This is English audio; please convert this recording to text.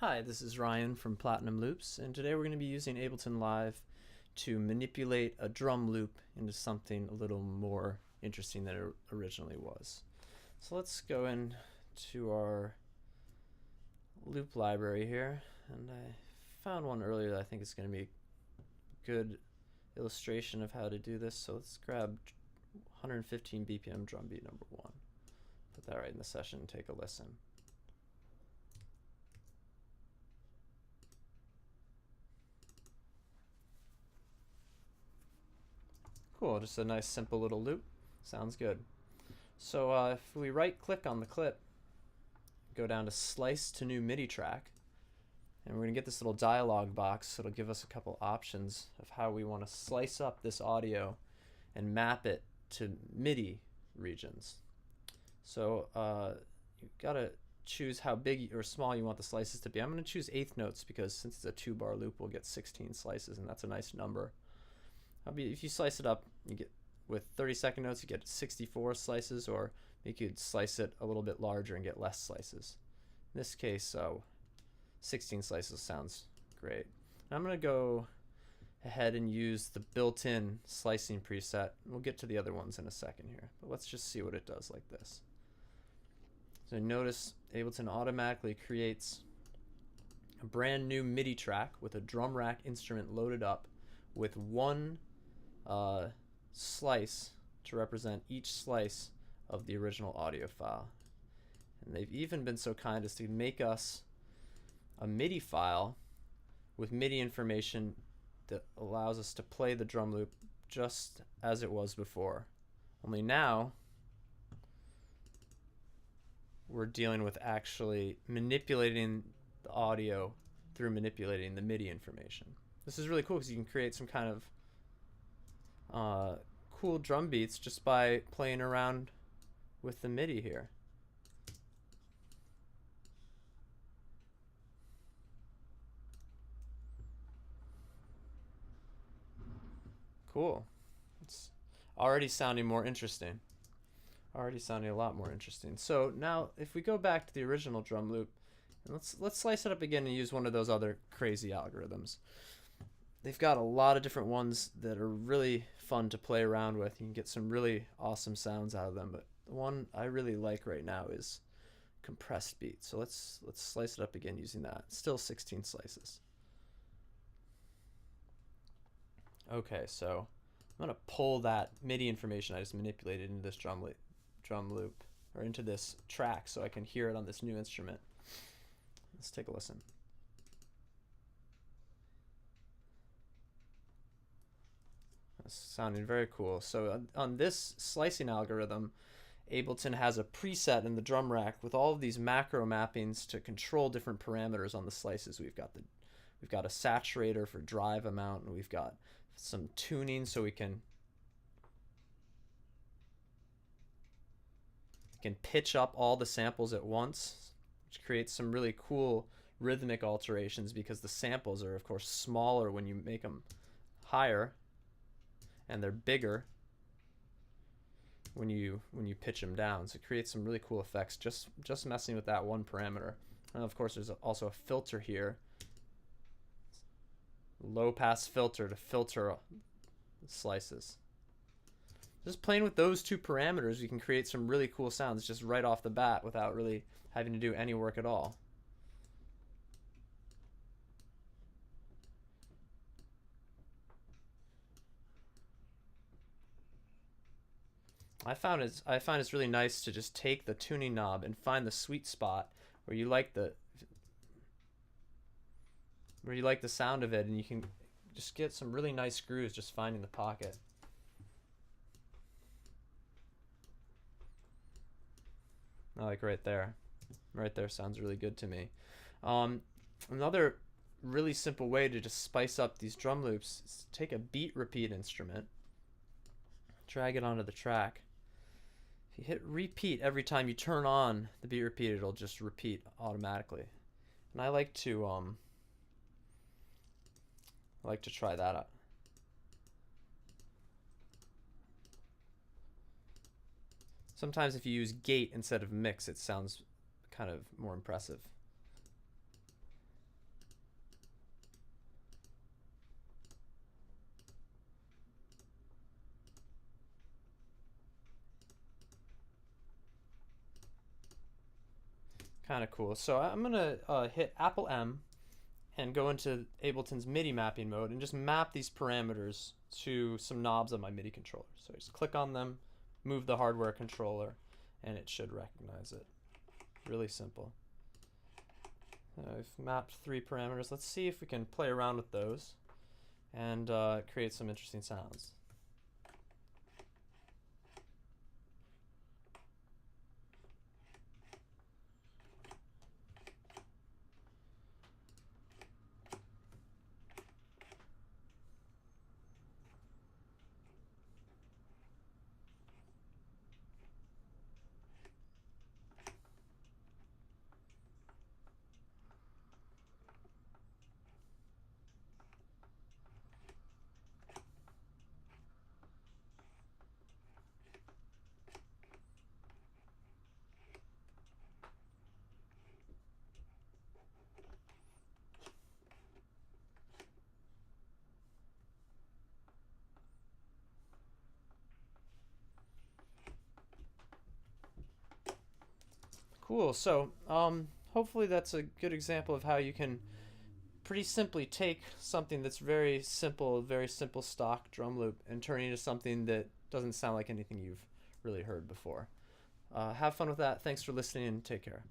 Hi, this is Ryan from Platinum Loops, and today we're going to be using Ableton Live to manipulate a drum loop into something a little more interesting than it originally was. So let's go into our loop library here, and I found one earlier that I think is going to be a good illustration of how to do this. So let's grab 115 BPM drum beat number 1. Put that right in the session and take a listen. Cool, just a nice simple little loop. Sounds good. So if we right click on the clip, go down to slice to new MIDI track, and we're going to get this little dialog box. It'll give us a couple options of how we want to slice up this audio and map it to MIDI regions. So you've got to choose how big or small you want the slices to be. I'm going to choose eighth notes because since it's a 2-bar loop, we'll get 16 slices, and that's a nice number. If you slice it up, you get with 32nd notes, you get 64 slices, or you could slice it a little bit larger and get less slices. In this case, 16 slices sounds great. I'm going to go ahead and use the built-in slicing preset. We'll get to the other ones in a second here, but let's just see what it does like this. So notice Ableton automatically creates a brand new MIDI track with a drum rack instrument loaded up with one slice to represent each slice of the original audio file. And they've even been so kind as to make us a MIDI file with MIDI information that allows us to play the drum loop just as it was before. Only now we're dealing with actually manipulating the audio through manipulating the MIDI information. This is really cool because you can create some kind of cool drum beats just by playing around with the MIDI here. Cool. It's already sounding more interesting. Already sounding a lot more interesting. So now if we go back to the original drum loop, and let's slice it up again and use one of those other crazy algorithms. They've got a lot of different ones that are really fun to play around with. You can get some really awesome sounds out of them, but the one I really like right now is compressed beat. So let's slice it up again using that. Still 16 slices. Okay, so I'm gonna pull that MIDI information I just manipulated into this drum loop, or into this track, so I can hear it on this new instrument. Let's take a listen. Sounding very cool. So on this slicing algorithm, Ableton has a preset in the drum rack with all of these macro mappings to control different parameters on the slices. We've got a saturator for drive amount, and we've got some tuning so we can pitch up all the samples at once, which creates some really cool rhythmic alterations because the samples are of course smaller when you make them higher, and they're bigger when you pitch them down. So it creates some really cool effects just messing with that one parameter. And of course there's also a filter here, low pass filter to filter slices. Just playing with those two parameters, you can create some really cool sounds just right off the bat without really having to do any work at all. I find it's really nice to just take the tuning knob and find the sweet spot where you like the sound of it, and you can just get some really nice grooves just finding the pocket. Like right there sounds really good to me. Another really simple way to just spice up these drum loops is take a beat repeat instrument, drag it onto the track. If you hit repeat every time you turn on the beat repeat, it'll just repeat automatically. And I like to try that out. Sometimes if you use gate instead of mix, it sounds kind of more impressive. Kind of cool. So I'm gonna hit Apple M and go into Ableton's MIDI mapping mode and just map these parameters to some knobs on my MIDI controller. So just click on them, move the hardware controller, and it should recognize it. Really simple. I've mapped 3 parameters. Let's see if we can play around with those and create some interesting sounds. Cool. So hopefully that's a good example of how you can pretty simply take something that's very simple stock drum loop and turn it into something that doesn't sound like anything you've really heard before. Have fun with that. Thanks for listening and take care.